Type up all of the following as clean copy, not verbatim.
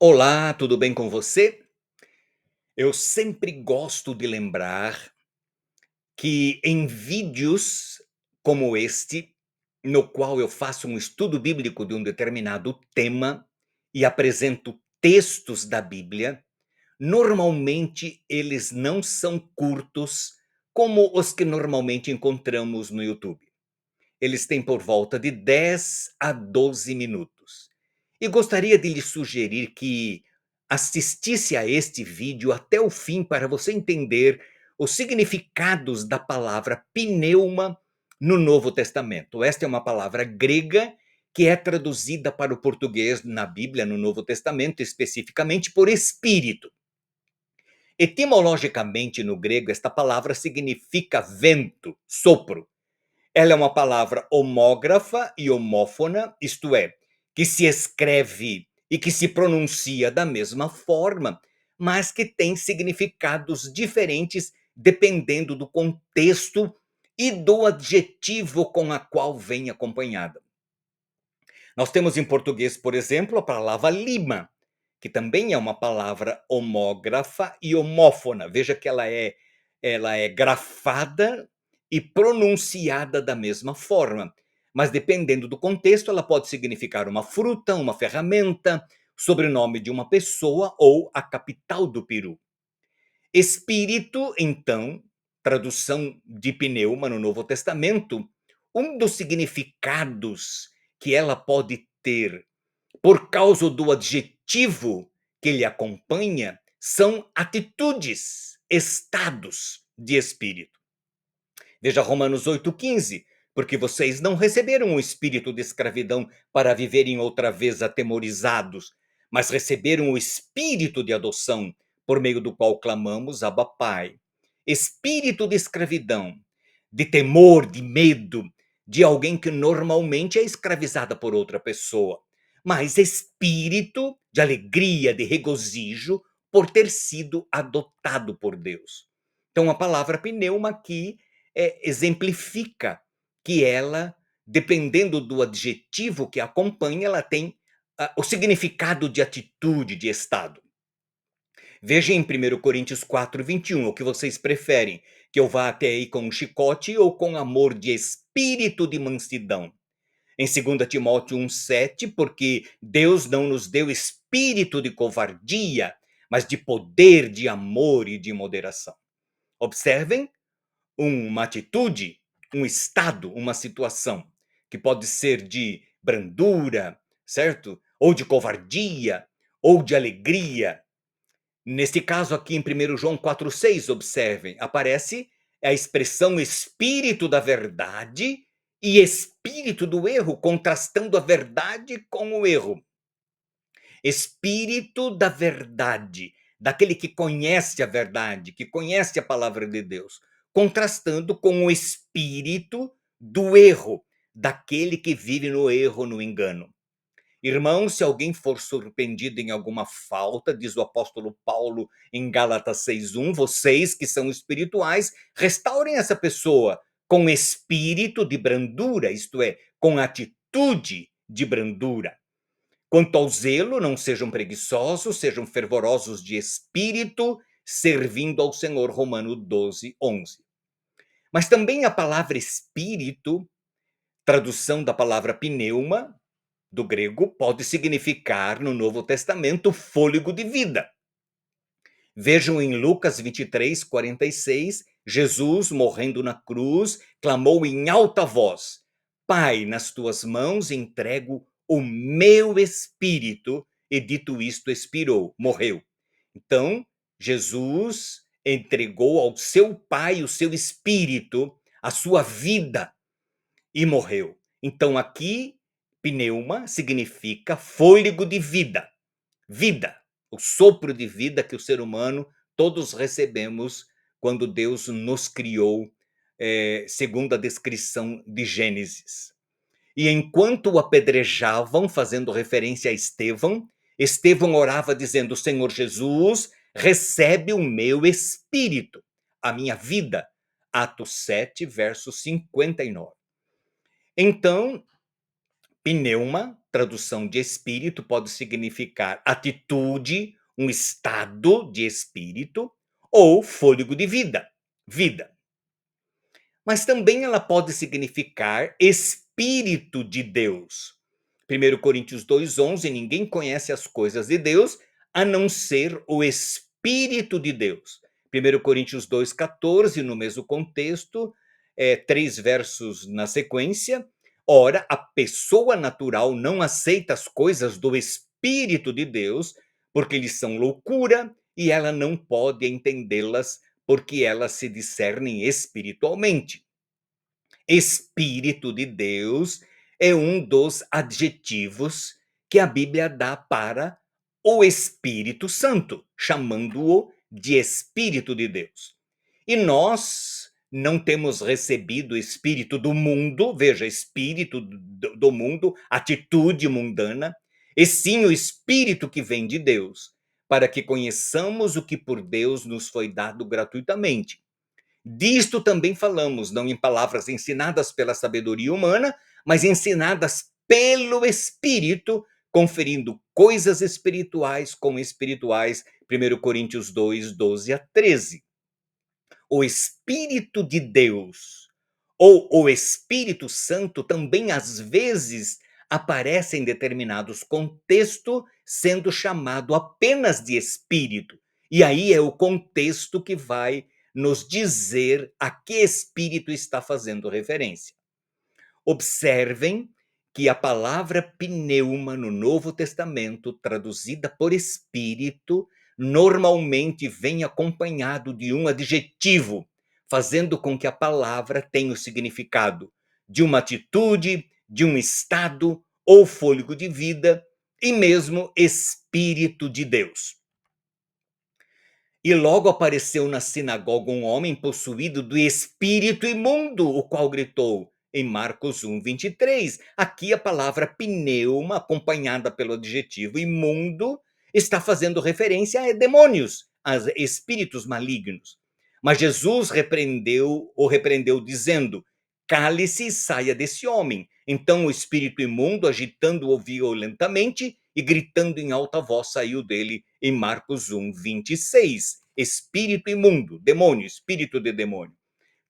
Olá, tudo bem com você? Eu sempre gosto de lembrar que em vídeos como este, no qual eu faço um estudo bíblico de um determinado tema e apresento textos da Bíblia, normalmente eles não são curtos como os que normalmente encontramos no YouTube. Eles têm por volta de 10 a 12 minutos. E gostaria de lhe sugerir que assistisse a este vídeo até o fim para você entender os significados da palavra pneuma no Novo Testamento. Esta é uma palavra grega que é traduzida para o português na Bíblia, no Novo Testamento, especificamente por espírito. Etimologicamente, no grego, esta palavra significa vento, sopro. Ela é uma palavra homógrafa e homófona, isto é, que se escreve e que se pronuncia da mesma forma, mas que tem significados diferentes dependendo do contexto e do adjetivo com a qual vem acompanhada. Nós temos em português, por exemplo, a palavra lima, que também é uma palavra homógrafa e homófona. Veja que ela é grafada e pronunciada da mesma forma, mas dependendo do contexto, ela pode significar uma fruta, uma ferramenta, sobrenome de uma pessoa ou a capital do Peru. Espírito, então, tradução de pneuma no Novo Testamento, um dos significados que ela pode ter por causa do adjetivo que lhe acompanha, são atitudes, estados de espírito. Veja Romanos 8,15. Porque vocês não receberam o espírito de escravidão para viverem outra vez atemorizados, mas receberam o espírito de adoção, por meio do qual clamamos, Abba Pai. Espírito de escravidão, de temor, de medo, de alguém que normalmente é escravizada por outra pessoa, mas espírito de alegria, de regozijo, por ter sido adotado por Deus. Então a palavra pneuma aqui exemplifica que ela, dependendo do adjetivo que acompanha, ela tem o significado de atitude, de estado. Veja em 1 Coríntios 4,21, o que vocês preferem, que eu vá até aí com um chicote ou com amor de espírito de mansidão? Em 2 Timóteo 1,7, porque Deus não nos deu espírito de covardia, mas de poder, de amor e de moderação. Observem uma atitude, um estado, uma situação, que pode ser de brandura, certo? Ou de covardia, ou de alegria. Neste caso aqui em 1 João 4,6, observem, aparece a expressão espírito da verdade e espírito do erro, contrastando a verdade com o erro. Espírito da verdade, daquele que conhece a verdade, que conhece a palavra de Deus, contrastando com o espírito do erro, daquele que vive no erro, no engano. Irmãos, se alguém for surpreendido em alguma falta, diz o apóstolo Paulo em Gálatas 6,1, vocês que são espirituais, restaurem essa pessoa com espírito de brandura, isto é, com atitude de brandura. Quanto ao zelo, não sejam preguiçosos, sejam fervorosos de espírito, servindo ao Senhor. Romano 12,11. Mas também a palavra espírito, tradução da palavra pneuma, do grego, pode significar no Novo Testamento fôlego de vida. Vejam em Lucas 23,46, Jesus, morrendo na cruz, clamou em alta voz: Pai, nas tuas mãos entrego o meu espírito, e dito isto, expirou, morreu. Então, Jesus entregou ao seu Pai o seu espírito, a sua vida, e morreu. Então, aqui, pneuma significa fôlego de vida, vida, o sopro de vida que o ser humano todos recebemos quando Deus nos criou, segundo a descrição de Gênesis. E enquanto o apedrejavam, fazendo referência a Estevão, Estevão orava dizendo: Senhor Jesus, recebe o meu espírito, a minha vida. Atos 7, verso 59. Então, pneuma tradução de espírito pode significar atitude, um estado de espírito ou fôlego de vida, vida. Mas também ela pode significar Espírito de Deus. 1 Coríntios 2,11: ninguém conhece as coisas de Deus a não ser o Espírito de Deus. 1 Coríntios 2,14, no mesmo contexto, 3 versos na sequência. Ora, a pessoa natural não aceita as coisas do Espírito de Deus, porque lhes são loucura, e ela não pode entendê-las, porque elas se discernem espiritualmente. Espírito de Deus é um dos adjetivos que a Bíblia dá para o Espírito Santo, chamando-o de Espírito de Deus. E nós não temos recebido o espírito do mundo, veja, espírito do mundo, atitude mundana, e sim o Espírito que vem de Deus, para que conheçamos o que por Deus nos foi dado gratuitamente. Disto também falamos, não em palavras ensinadas pela sabedoria humana, mas ensinadas pelo Espírito, conferindo coisas espirituais com espirituais. 1 Coríntios 2, 12 a 13. O Espírito de Deus ou o Espírito Santo também às vezes aparece em determinados contextos sendo chamado apenas de Espírito. E aí é o contexto que vai nos dizer a que Espírito está fazendo referência. Observem que a palavra pneuma no Novo Testamento, traduzida por Espírito, normalmente vem acompanhado de um adjetivo, fazendo com que a palavra tenha o significado de uma atitude, de um estado ou fôlego de vida, e mesmo Espírito de Deus. E logo apareceu na sinagoga um homem possuído do espírito imundo, o qual gritou, em Marcos 1,23. Aqui a palavra pneuma, acompanhada pelo adjetivo imundo, está fazendo referência a demônios, a espíritos malignos. Mas Jesus repreendeu dizendo: cale-se e saia desse homem. Então o espírito imundo, agitando-o violentamente e gritando em alta voz, saiu dele, em Marcos 1,26. Espírito imundo, demônio, espírito de demônio.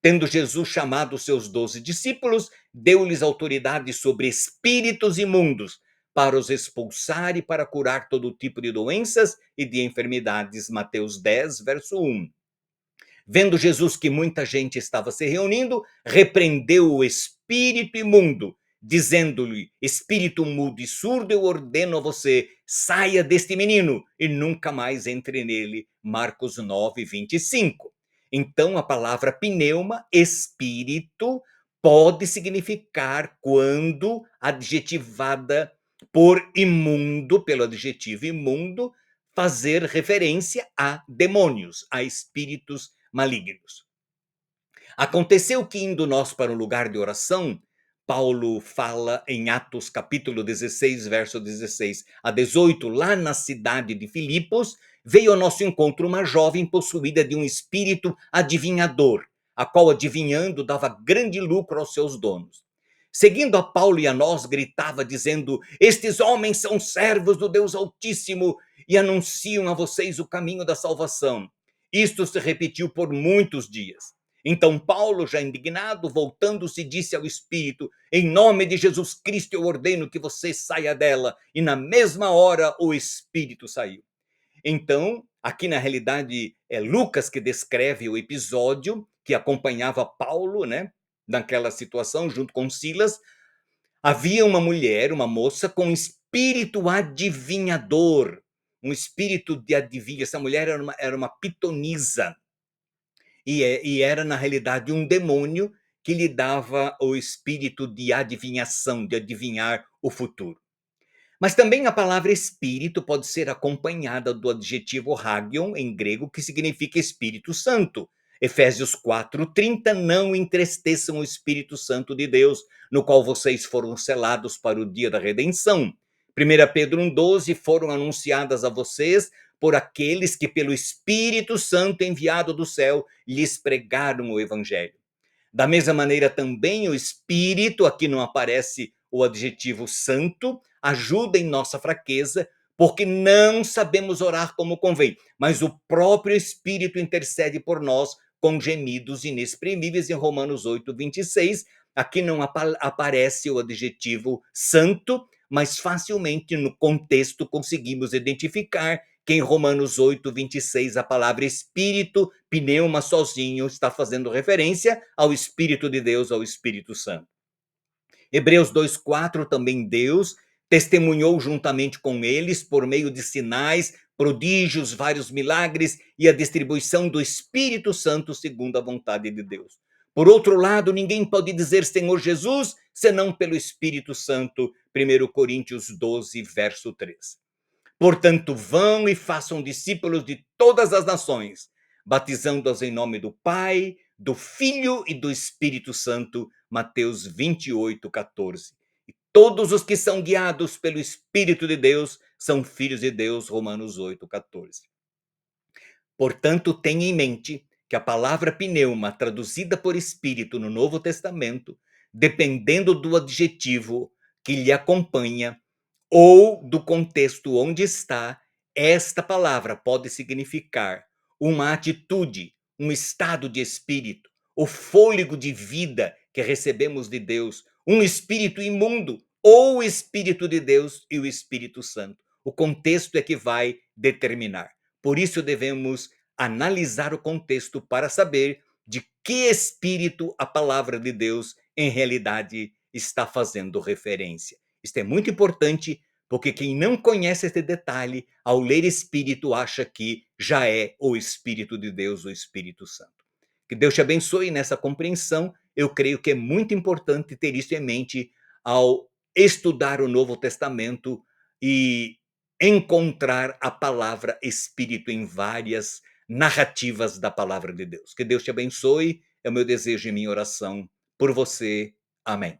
Tendo Jesus chamado os seus 12 discípulos, deu-lhes autoridade sobre espíritos imundos, para os expulsar e para curar todo tipo de doenças e de enfermidades. Mateus 10, verso 1. Vendo Jesus que muita gente estava se reunindo, repreendeu o espírito imundo, dizendo-lhe: espírito mudo e surdo, eu ordeno a você, saia deste menino e nunca mais entre nele. Marcos 9,25. Então a palavra pneuma, espírito, pode significar, quando adjetivada por imundo, pelo adjetivo imundo, fazer referência a demônios, a espíritos malignos. Aconteceu que, indo nós para um lugar de oração, Paulo fala em Atos capítulo 16, verso 16 a 18, lá na cidade de Filipos, veio ao nosso encontro uma jovem possuída de um espírito adivinhador, a qual, adivinhando, dava grande lucro aos seus donos. Seguindo a Paulo e a nós, gritava, dizendo: estes homens são servos do Deus Altíssimo e anunciam a vocês o caminho da salvação. Isto se repetiu por muitos dias. Então Paulo, já indignado, voltando-se, disse ao espírito: em nome de Jesus Cristo eu ordeno que você saia dela. E na mesma hora o espírito saiu. Então, aqui na realidade é Lucas que descreve o episódio que acompanhava Paulo, né, naquela situação, junto com Silas. Havia uma mulher, uma moça com espírito adivinhador, um espírito de adivinho. Essa mulher era uma pitonisa, e era, na realidade, um demônio que lhe dava o espírito de adivinhação, de adivinhar o futuro. Mas também a palavra espírito pode ser acompanhada do adjetivo hagion, em grego, que significa Espírito Santo. Efésios 4,30, não entristeçam o Espírito Santo de Deus, no qual vocês foram selados para o dia da redenção. 1 Pedro 1,12, foram anunciadas a vocês por aqueles que pelo Espírito Santo enviado do céu lhes pregaram o evangelho. Da mesma maneira também o Espírito, aqui não aparece o adjetivo santo, ajuda em nossa fraqueza, porque não sabemos orar como convém, mas o próprio Espírito intercede por nós com gemidos inexprimíveis, em Romanos 8:26. Aqui não aparece o adjetivo santo, mas facilmente no contexto conseguimos identificar que em Romanos 8:26 a palavra espírito, pneuma sozinho, está fazendo referência ao Espírito de Deus, ao Espírito Santo. Hebreus 2:4 também Deus testemunhou juntamente com eles por meio de sinais, prodígios, vários milagres e a distribuição do Espírito Santo segundo a vontade de Deus. Por outro lado, ninguém pode dizer Senhor Jesus senão pelo Espírito Santo. 1 Coríntios 12, verso 3. Portanto, vão e façam discípulos de todas as nações, batizando-os em nome do Pai, do Filho e do Espírito Santo. Mateus 28:14. E todos os que são guiados pelo Espírito de Deus são filhos de Deus. Romanos 8:14. Portanto, tenha em mente que a palavra pneuma, traduzida por Espírito no Novo Testamento, dependendo do adjetivo que lhe acompanha, ou do contexto onde está, esta palavra pode significar uma atitude, um estado de espírito, o fôlego de vida que recebemos de Deus, um espírito imundo, ou o Espírito de Deus e o Espírito Santo. O contexto é que vai determinar. Por isso devemos analisar o contexto para saber de que espírito a palavra de Deus em realidade está fazendo referência. Isto é muito importante, porque quem não conhece esse detalhe, ao ler Espírito, acha que já é o Espírito de Deus, o Espírito Santo. Que Deus te abençoe nessa compreensão. Eu creio que é muito importante ter isso em mente ao estudar o Novo Testamento e encontrar a palavra Espírito em várias narrativas da palavra de Deus. Que Deus te abençoe. É o meu desejo e minha oração por você. Amém.